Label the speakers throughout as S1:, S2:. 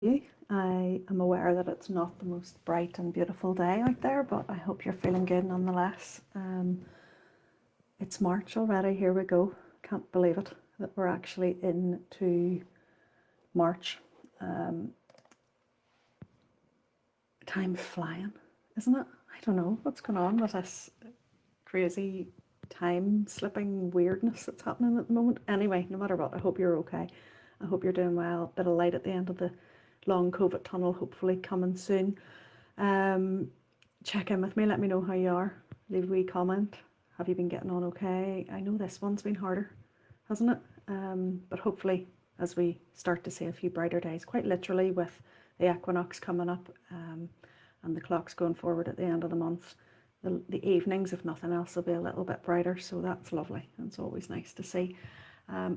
S1: You. I am aware that it's not the most bright and beautiful day out there, but I hope you're feeling good nonetheless. It's March already. Here we go. Can't believe it that we're actually into March. Time's flying, isn't it? I don't know what's going on with this crazy time slipping weirdness that's happening at the moment. Anyway, no matter what, I hope you're okay. I hope you're doing well. Bit of light at the end of the long COVID tunnel, hopefully coming soon. Check in with me, let me know how you are. Leave a wee comment. Have you been getting on okay? I know this one's been harder, hasn't it? But hopefully, as we start to see a few brighter days, quite literally with the equinox coming up and the clocks going forward at the end of the month, the evenings, if nothing else, will be a little bit brighter, so that's lovely. It's always nice to see.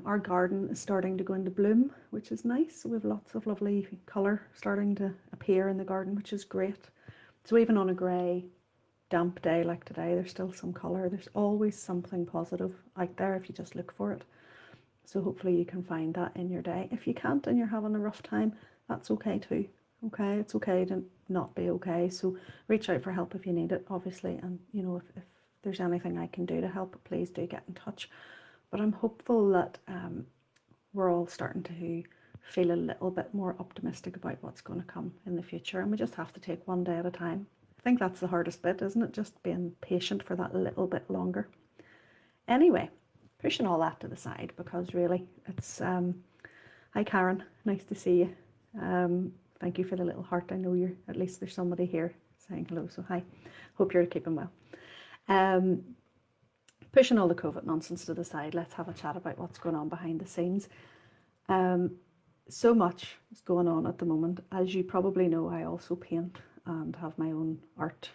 S1: Our garden is starting to go into bloom, which is nice. So we have lots of lovely colour starting to appear in the garden, which is great. So even on a grey, damp day like today, there's still some colour. There's always something positive out there if you just look for it. So hopefully you can find that in your day. If you can't and you're having a rough time, that's okay too. Okay, it's okay to not be okay. So reach out for help if you need it, obviously. And you know, if there's anything I can do to help, please do get in touch. But I'm hopeful that we're all starting to feel a little bit more optimistic about what's going to come in the future. And we just have to take one day at a time. I think that's the hardest bit, isn't it? Just being patient for that little bit longer. Anyway, pushing all that to the side, because really it's, hi Karen, nice to see you. Thank you for the little heart. I know you're, at least there's somebody here saying hello, so hi. Hope you're keeping well. Pushing all the COVID nonsense to the side, let's have a chat about what's going on behind the scenes. So much is going on at the moment. As you probably know, I also paint and have my own art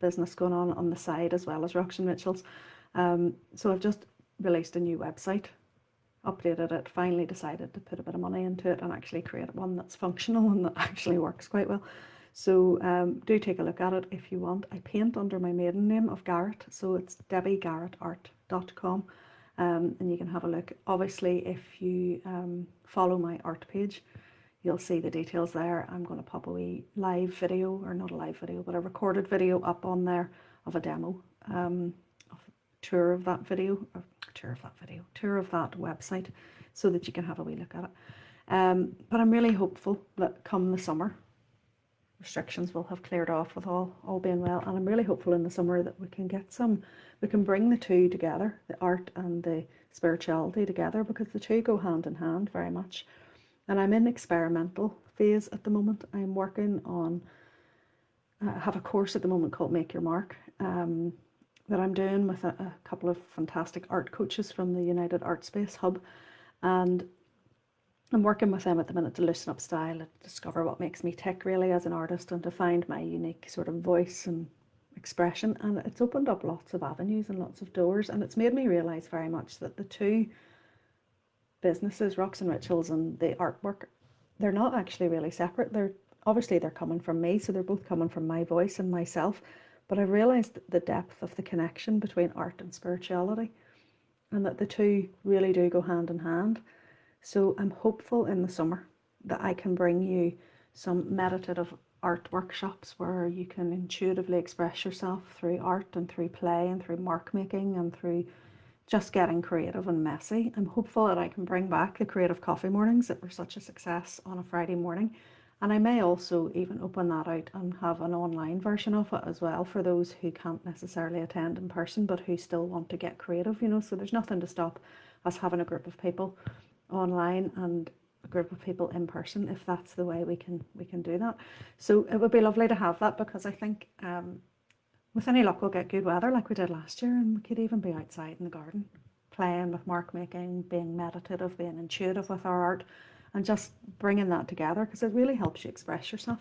S1: business going on the side, as well as Rocks and Rituals. So I've just released a new website, updated it, finally decided to put a bit of money into it and actually create one that's functional and that actually works quite well. So do take a look at it if you want. I paint under my maiden name of Garrett, so it's debbiegarrettart.com, and you can have a look. Obviously, if you follow my art page, you'll see the details there. I'm going to pop a wee live video, or not a live video, but a recorded video up on there of a demo, of a tour of that website, so that you can have a wee look at it. But I'm really hopeful that come the summer, restrictions will have cleared off with all being well, and I'm really hopeful in the summer that we can bring the two together, the art and the spirituality together, because the two go hand in hand very much. And I'm in experimental phase at the moment. I'm working on, I have a course at the moment called Make Your Mark, that I'm doing with a couple of fantastic art coaches from the United Art Space Hub, and I'm working with them at the minute to loosen up style and discover what makes me tick really as an artist, and to find my unique sort of voice and expression. And it's opened up lots of avenues and lots of doors, and it's made me realise very much that the two businesses, Rocks and Rituals and the artwork, they're not actually really separate. They're coming from me, so they're both coming from my voice and myself. But I've realised the depth of the connection between art and spirituality, and that the two really do go hand in hand. So I'm hopeful in the summer that I can bring you some meditative art workshops where you can intuitively express yourself through art and through play and through mark making and through just getting creative and messy. I'm hopeful that I can bring back the creative coffee mornings that were such a success on a Friday morning. And I may also even open that out and have an online version of it as well for those who can't necessarily attend in person but who still want to get creative, you know. So there's nothing to stop us having a group of people online and a group of people in person, if that's the way we can do that. So it would be lovely to have that, because I think with any luck we'll get good weather like we did last year, and we could even be outside in the garden playing with mark making, being meditative, being intuitive with our art, and just bringing that together, because it really helps you express yourself.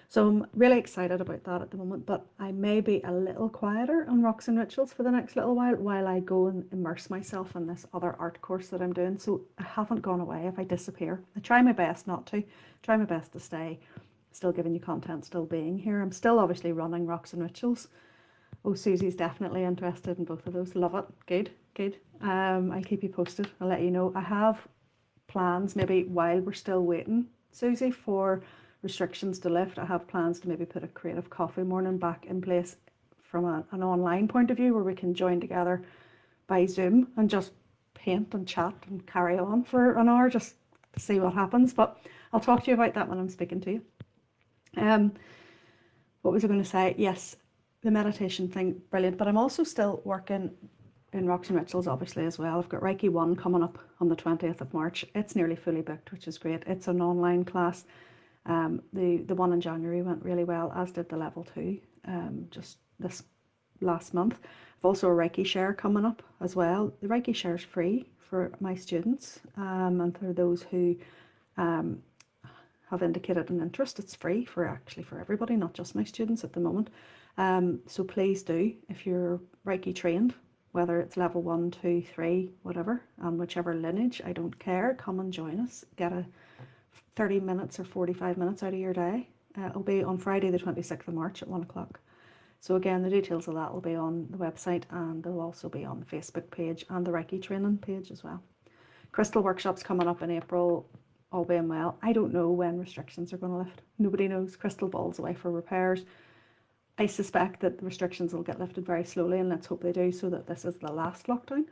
S1: So I'm really excited about that at the moment, but I may be a little quieter on Rocks and Rituals for the next little while I go and immerse myself in this other art course that I'm doing. So I haven't gone away. If I disappear, I try my best not to, try my best to stay, still giving you content, still being here. I'm still obviously running Rocks and Rituals. Oh, Susie's definitely interested in both of those. Love it. Good. I'll keep you posted. I'll let you know. I have plans maybe while we're still waiting Susie, for restrictions to lift. I have plans to maybe put a creative coffee morning back in place from an online point of view, where we can join together by Zoom and just paint and chat and carry on for an hour just to see what happens. But I'll talk to you about that when I'm speaking to you. What was I going to say? Yes, the meditation thing, brilliant. But I'm also still working in Rocks and Rituals, obviously, as well. I've got Reiki 1 coming up on the 20th of March. It's nearly fully booked, which is great. It's an online class. The one in January went really well, as did the level 2, just this last month. I've also a Reiki share coming up as well. The Reiki share is free for my students, and for those who have indicated an interest, it's free for everybody, not just my students at the moment. So please do, if you're Reiki trained, whether it's level 1, 2, 3, whatever, and whichever lineage, I don't care, come and join us. Get a 30 minutes or 45 minutes out of your day. It'll be on Friday the 26th of March at 1 o'clock. So again, the details of that will be on the website, and they'll also be on the Facebook page and the Reiki training page as well. Crystal workshops coming up in April, all being well. I don't know when restrictions are going to lift. Nobody knows. Crystal ball's away for repairs. I suspect that the restrictions will get lifted very slowly, and let's hope they do, so that this is the last lockdown.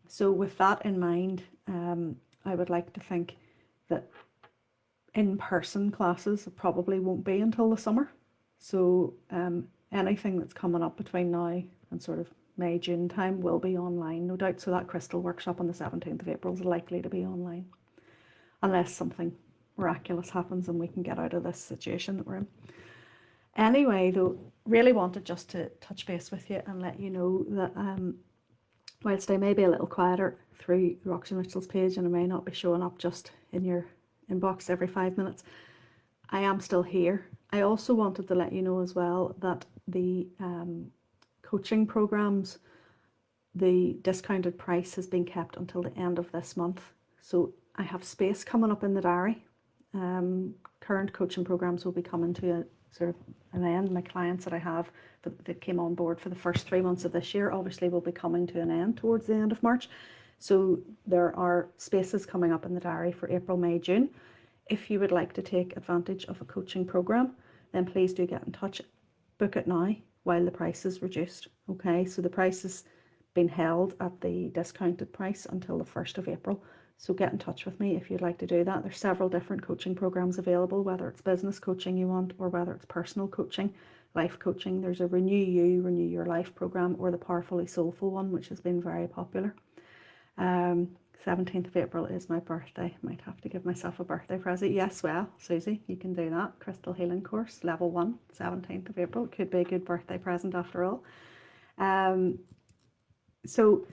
S1: So with that in mind, I would like to think that in-person classes probably won't be until the summer. So anything that's coming up between now and sort of May, June time will be online, no doubt. So that crystal workshop on the 17th of April is likely to be online, unless something miraculous happens and we can get out of this situation that we're in. Anyway, though, really wanted just to touch base with you and let you know that whilst I may be a little quieter through Rocks and Rituals page, and I may not be showing up just in your inbox every 5 minutes, I am still here. I also wanted to let you know as well that the coaching programs, the discounted price has been kept until the end of this month. So I have space coming up in the diary. Current coaching programs will be coming to a sort of an end. My clients that I have that came on board for the first 3 months of this year obviously will be coming to an end towards the end of March. So there are spaces coming up in the diary for April, May, June. If you would like to take advantage of a coaching program, then please do get in touch. Book it now while the price is reduced. Okay, so the price has been held at the discounted price until the 1st of April. So get in touch with me if you'd like to do that. There's several different coaching programs available, whether it's business coaching you want or whether it's personal coaching, life coaching. There's a Renew You, Renew Your Life program, or the Powerfully Soulful one, which has been very popular. 17th of April is my birthday. Might have to give myself a birthday present. Yes, well, Susie, you can do that. Crystal Healing Course, level 1, 17th of April. Could be a good birthday present after all. So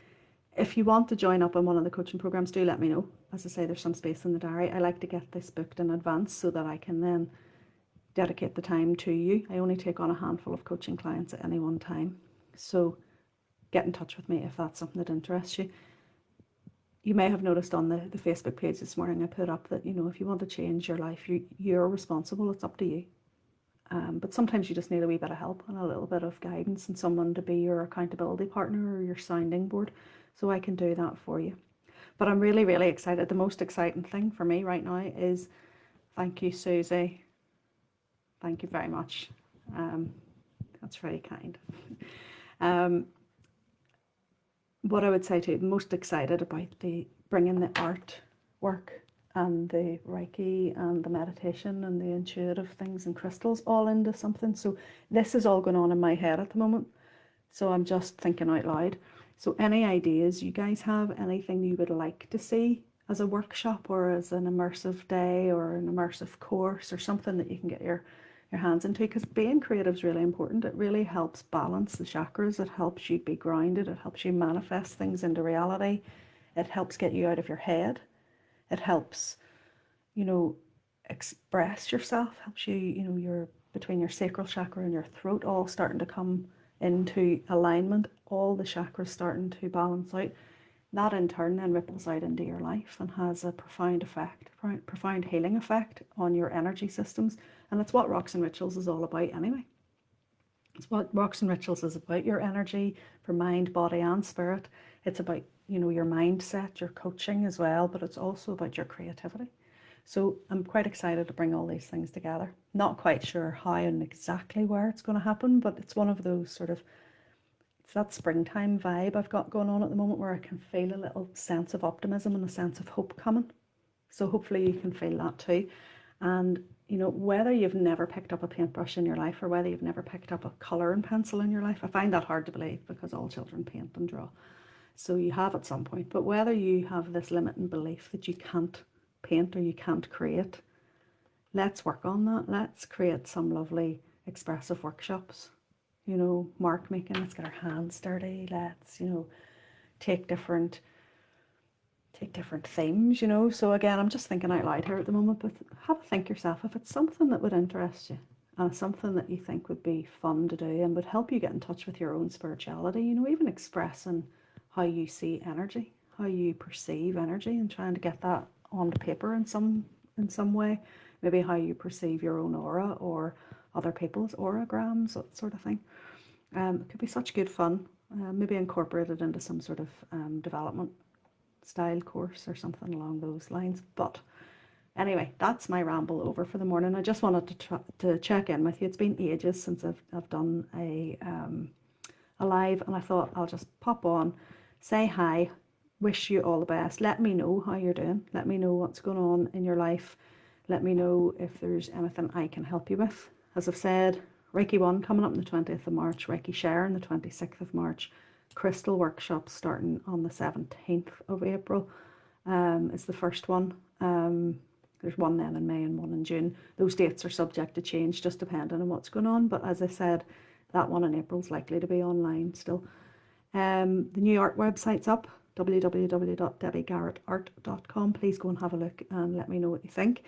S1: if you want to join up on one of the coaching programs, do let me know. As I say, there's some space in the diary. I like to get this booked in advance so that I can then dedicate the time to you. I only take on a handful of coaching clients at any one time. So get in touch with me if that's something that interests you. You may have noticed on the Facebook page this morning I put up that, you know, if you want to change your life, you're responsible. It's up to you. But sometimes you just need a wee bit of help and a little bit of guidance and someone to be your accountability partner or your sounding board. So I can do that for you. But I'm really, really excited. The most exciting thing for me right now is thank you, Susie. Thank you very much. That's very kind. What I would say to you, most excited about bringing the art work and the Reiki and the meditation and the intuitive things and crystals all into something. So this is all going on in my head at the moment. So I'm just thinking out loud. So any ideas you guys have, anything you would like to see as a workshop or as an immersive day or an immersive course or something that you can get your hands into, because being creative is really important. It really helps balance the chakras. It helps you be grounded. It helps you manifest things into reality. It helps get you out of your head. It helps, you know, express yourself. Helps you, you know, your between your sacral chakra and your throat all starting to come into alignment. All the chakras starting to balance out. That in turn then ripples out into your life and has a profound effect, profound healing effect on your energy systems. And it's what Rocks and Rituals is all about anyway. It's what Rocks and Rituals is about, your energy for mind, body and spirit. It's about, you know, your mindset, your coaching as well, but it's also about your creativity. So I'm quite excited to bring all these things together. Not quite sure how and exactly where it's going to happen, but it's one of those sort of, it's that springtime vibe I've got going on at the moment where I can feel a little sense of optimism and a sense of hope coming. So hopefully you can feel that too. And you know, whether you've never picked up a paintbrush in your life or whether you've never picked up a colour and pencil in your life, I find that hard to believe because all children paint and draw. So you have at some point. But whether you have this limiting belief that you can't paint or you can't create, let's work on that. Let's create some lovely expressive workshops. You know, mark making, let's get our hands dirty. Let's, you know, take different themes, you know. So again, I'm just thinking out loud here at the moment, but have a think yourself. If it's something that would interest you and something that you think would be fun to do and would help you get in touch with your own spirituality, you know, even expressing how you see energy, how you perceive energy, and trying to get that onto paper in some way, maybe how you perceive your own aura or other people's auragrams, that sort of thing. It could be such good fun. Maybe incorporate it into some sort of development style course or something along those lines. But anyway, that's my ramble over for the morning. I just wanted to check in with you. It's been ages since I've done a live, and I thought I'll just pop on, say hi, wish you all the best. Let me know how you're doing. Let me know what's going on in your life. Let me know if there's anything I can help you with. As I've said, Reiki 1 coming up on the 20th of March, Reiki Share on the 26th of March, Crystal workshops starting on the 17th of April is the first one. There's one then in May and one in June. Those dates are subject to change just depending on what's going on. But as I said, that one in April is likely to be online still. The new art website's up, www.debbiegarrettart.com. Please go and have a look and let me know what you think.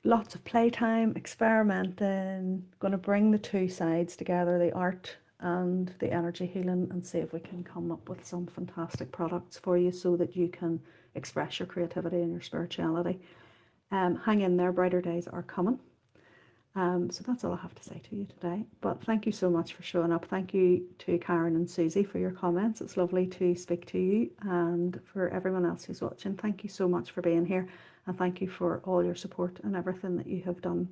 S1: Lots of playtime, experimenting, going to bring the two sides together, the art and the energy healing, and see if we can come up with some fantastic products for you so that you can express your creativity and your spirituality. Hang in there, brighter days are coming. So that's all I have to say to you today. But thank you so much for showing up. Thank you to Karen and Susie for your comments. It's lovely to speak to you, and for everyone else who's watching, thank you so much for being here, and thank you for all your support and everything that you have done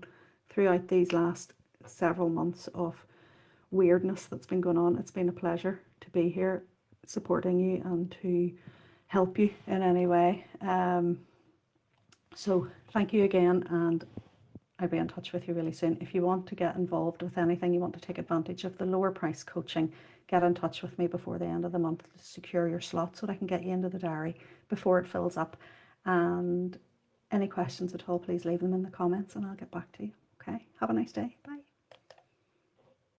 S1: throughout these last several months of weirdness that's been going on. It's been a pleasure to be here supporting you and to help you in any way. So thank you again, and I'll be in touch with you really soon. If you want to get involved with anything, you want to take advantage of the lower price coaching, get in touch with me before the end of the month to secure your slot so that I can get you into the diary before it fills up. And any questions at all, please leave them in the comments and I'll get back to you. Okay, have a nice day. Bye.